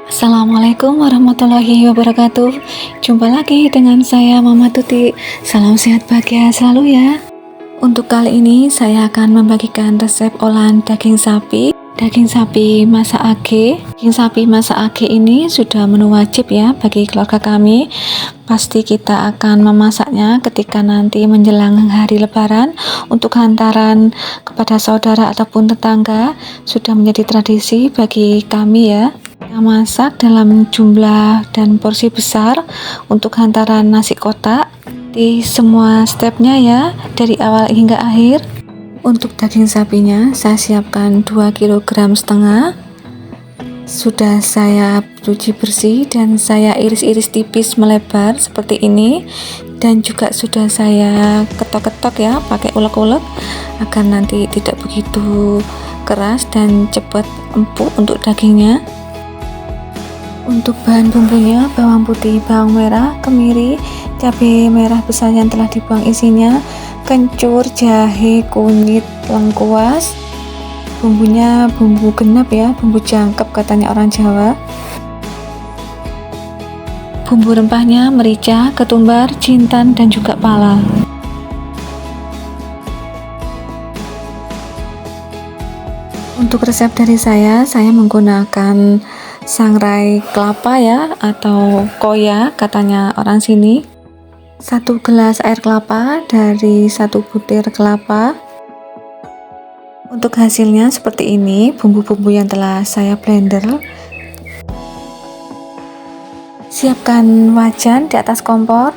Assalamualaikum warahmatullahi wabarakatuh. Jumpa lagi dengan saya Mama Tuti. Salam sehat bahagia selalu ya. Untuk kali ini saya akan membagikan resep olahan daging sapi. Daging sapi masak age. Daging sapi masak age ini sudah menu wajib ya bagi keluarga kami. Pasti kita akan memasaknya ketika nanti menjelang hari lebaran untuk hantaran kepada saudara ataupun tetangga. Sudah menjadi tradisi bagi kami ya. Kita masak dalam jumlah dan porsi besar untuk hantaran nasi kotak di semua stepnya ya, dari awal hingga akhir. Untuk daging sapinya saya siapkan 2,5 kg. Sudah saya cuci bersih dan saya iris-iris tipis melebar seperti ini, dan juga sudah saya ketok-ketok ya pakai ulek-ulek agar nanti tidak begitu keras dan cepat empuk untuk dagingnya. Untuk bahan bumbunya, bawang putih, bawang merah, kemiri, cabai merah besar yang telah dibuang isinya, kencur, jahe, kunyit, lengkuas. Bumbunya bumbu genap ya, bumbu jangkep katanya orang Jawa. Bumbu rempahnya merica, ketumbar, jintan, dan juga pala. Untuk resep dari saya menggunakan sangrai kelapa ya, atau koya katanya orang sini. 1 gelas air kelapa dari 1 butir kelapa. Untuk hasilnya seperti ini, bumbu-bumbu yang telah saya blender. Siapkan wajan di atas kompor,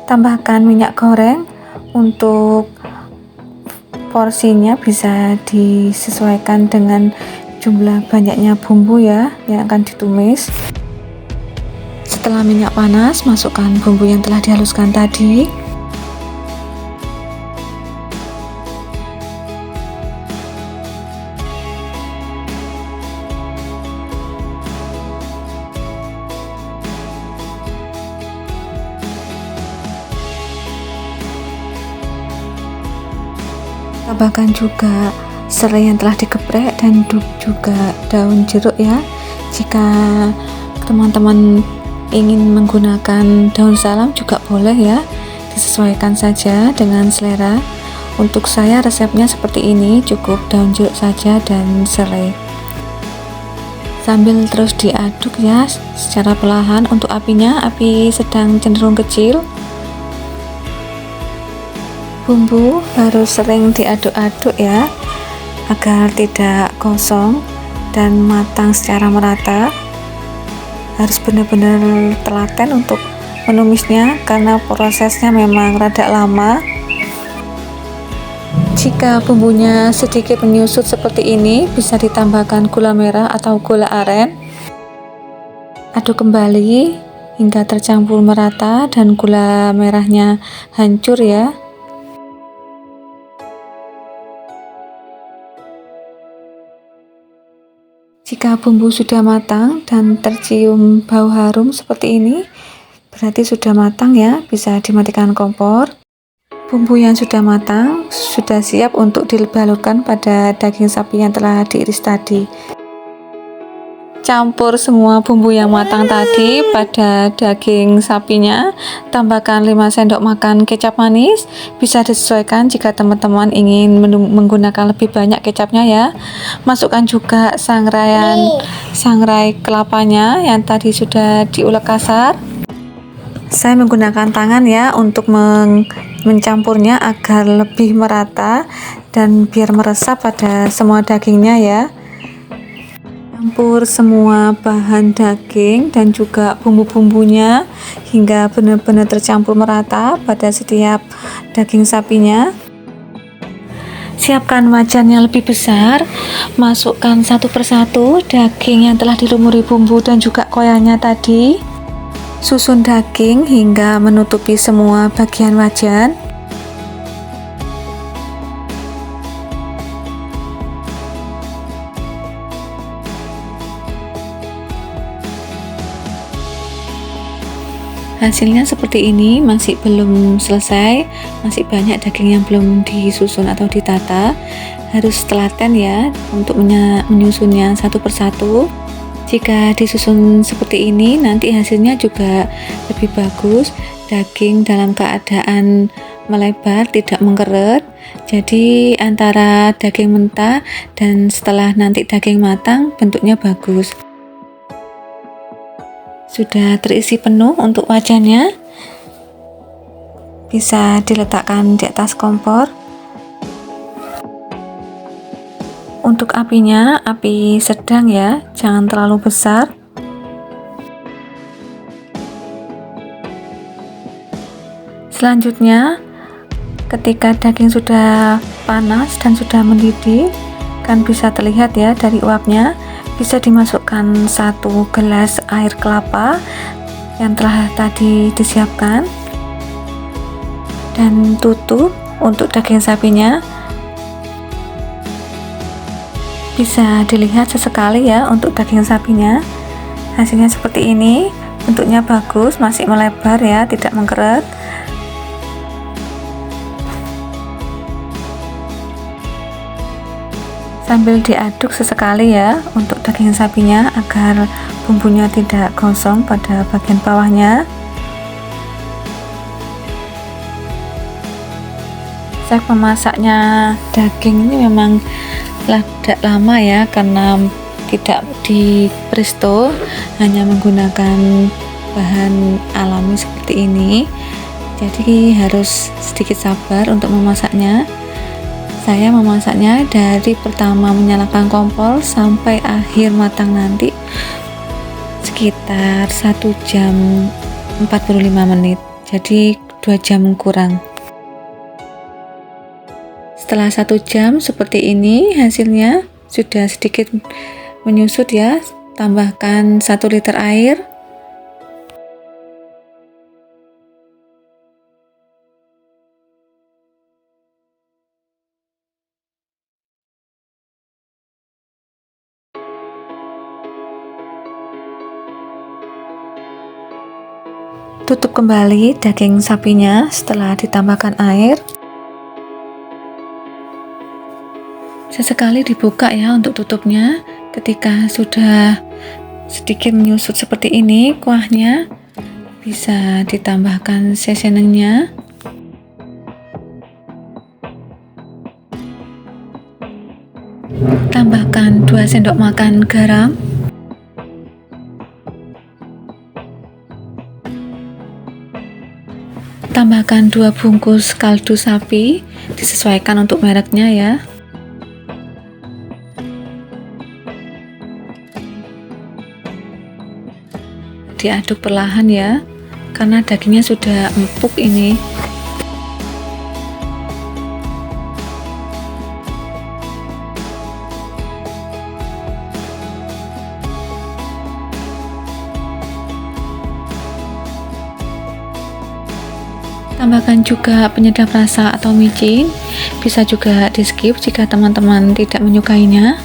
tambahkan minyak goreng. Untuk porsinya bisa disesuaikan dengan jumlah banyaknya bumbu ya yang akan ditumis. Setelah minyak panas, masukkan bumbu yang telah dihaluskan tadi. Tambahkan juga serai yang telah digeprek dan juga daun jeruk ya. Jika teman-teman ingin menggunakan daun salam juga boleh ya, disesuaikan saja dengan selera. Untuk saya resepnya seperti ini, cukup daun jeruk saja dan serai. Sambil terus diaduk ya secara perlahan. Untuk apinya, api sedang cenderung kecil. Bumbu harus sering diaduk-aduk ya, agar tidak gosong dan matang secara merata. Harus benar-benar telaten untuk menumisnya karena prosesnya memang rada lama. Jika bumbunya sedikit menyusut seperti ini, bisa ditambahkan gula merah atau gula aren. Aduk kembali hingga tercampur merata dan gula merahnya hancur ya. Jika bumbu sudah matang dan tercium bau harum seperti ini, berarti sudah matang ya, bisa dimatikan kompor. Bumbu yang sudah matang sudah siap untuk dibalurkan pada daging sapi yang telah diiris tadi. Campur semua bumbu yang matang tadi pada daging sapinya. Tambahkan 5 sendok makan kecap manis. Bisa disesuaikan jika teman-teman ingin menggunakan lebih banyak kecapnya ya. Masukkan juga sangrai kelapanya yang tadi sudah diulek kasar. Saya menggunakan tangan ya untuk mencampurnya agar lebih merata dan biar meresap pada semua dagingnya ya. Campur semua bahan daging dan juga bumbu-bumbunya hingga benar-benar tercampur merata pada setiap daging sapinya. Siapkan wajan yang lebih besar, masukkan satu persatu daging yang telah dilumuri bumbu dan juga koyanya tadi. Susun daging hingga menutupi semua bagian wajan. Hasilnya seperti ini, masih belum selesai, masih banyak daging yang belum disusun atau ditata. Harus telaten ya untuk menyusunnya satu persatu. Jika disusun seperti ini, nanti hasilnya juga lebih bagus. Daging dalam keadaan melebar, tidak mengkeret. Jadi antara daging mentah dan setelah nanti daging matang, bentuknya bagus. Sudah terisi penuh untuk wajannya, bisa diletakkan di atas kompor. Untuk apinya, api sedang ya, jangan terlalu besar. Selanjutnya, ketika daging sudah panas dan sudah mendidih, kan bisa terlihat ya dari uapnya, bisa dimasukkan 1 gelas air kelapa yang telah tadi disiapkan, dan tutup. Untuk daging sapinya bisa dilihat sesekali ya. Untuk daging sapinya hasilnya seperti ini, bentuknya bagus, masih melebar ya, tidak mengkeret. Sambil diaduk sesekali ya untuk daging sapinya agar bumbunya tidak gosong pada bagian bawahnya. Saya memasaknya daging ini memang agak lama ya, karena tidak di presto, hanya menggunakan bahan alami seperti ini. Jadi harus sedikit sabar untuk memasaknya. Saya memasaknya dari pertama menyalakan kompor sampai akhir matang nanti sekitar 1 jam 45 menit, jadi 2 jam kurang. Setelah 1 jam seperti ini, hasilnya sudah sedikit menyusut ya. Tambahkan 1 liter air. Tutup kembali daging sapinya setelah ditambahkan air. Sesekali dibuka ya untuk tutupnya. Ketika sudah sedikit menyusut seperti ini kuahnya, bisa ditambahkan seasoningnya. Tambahkan 2 sendok makan garam. Tambahkan 2 bungkus kaldu sapi, disesuaikan untuk mereknya ya. Diaduk perlahan ya, karena dagingnya sudah empuk ini. Tambahkan juga penyedap rasa atau micin, bisa juga di skip jika teman-teman tidak menyukainya.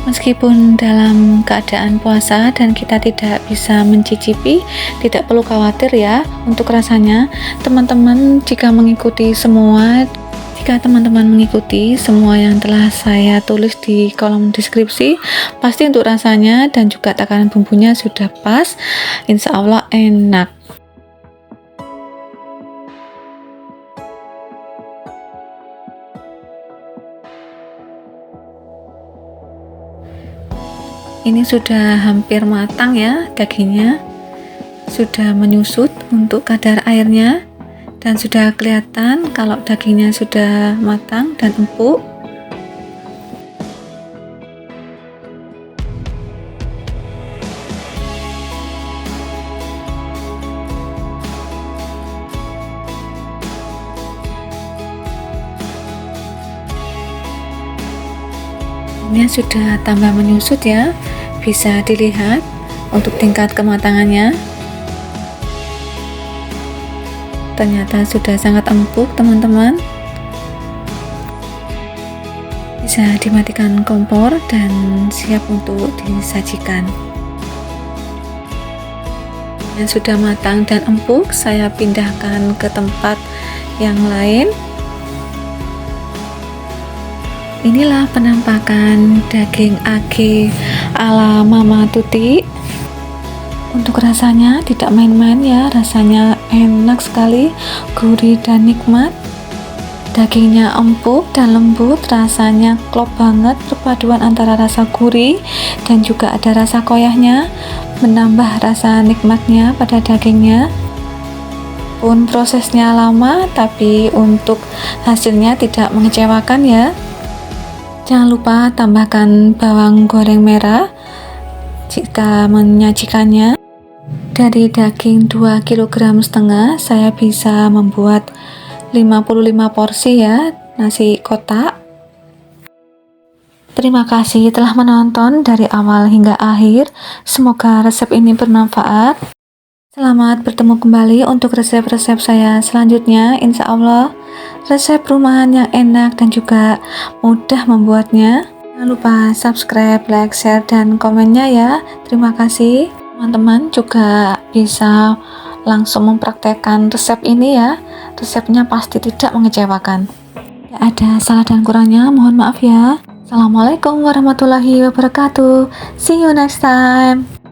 Meskipun dalam keadaan puasa dan kita tidak bisa mencicipi, tidak perlu khawatir ya untuk rasanya. Jika teman-teman mengikuti semua yang telah saya tulis di kolom deskripsi, pasti untuk rasanya dan juga takaran bumbunya sudah pas, insya Allah enak. Ini sudah hampir matang ya, dagingnya sudah menyusut untuk kadar airnya, dan sudah kelihatan kalau dagingnya sudah matang dan empuk. Ini sudah tambah menyusut ya, bisa dilihat untuk tingkat kematangannya. Ternyata sudah sangat empuk teman-teman. Bisa dimatikan kompor dan siap untuk disajikan. Yang sudah matang dan empuk, saya pindahkan ke tempat yang lain. Inilah penampakan daging age ala Mama Tuti. Untuk rasanya tidak main-main ya, rasanya enak sekali, gurih dan nikmat. Dagingnya empuk dan lembut, rasanya klop banget, perpaduan antara rasa gurih dan juga ada rasa koyahnya, menambah rasa nikmatnya pada dagingnya. Pun prosesnya lama, tapi untuk hasilnya tidak mengecewakan ya. Jangan lupa tambahkan bawang goreng merah jika menyajikannya. Dari daging 2,5 kg saya bisa membuat 55 porsi ya nasi kotak. Terima kasih telah menonton dari awal hingga akhir. Semoga resep ini bermanfaat. Selamat bertemu kembali untuk resep-resep saya selanjutnya. Insya Allah resep rumahan yang enak dan juga mudah membuatnya. Jangan lupa subscribe, like, share, dan komennya ya. Terima kasih. Teman-teman juga bisa langsung mempraktekkan resep ini ya. Resepnya pasti tidak mengecewakan. Tidak ada salah dan kurangnya, mohon maaf ya. Assalamualaikum warahmatullahi wabarakatuh. See you next time.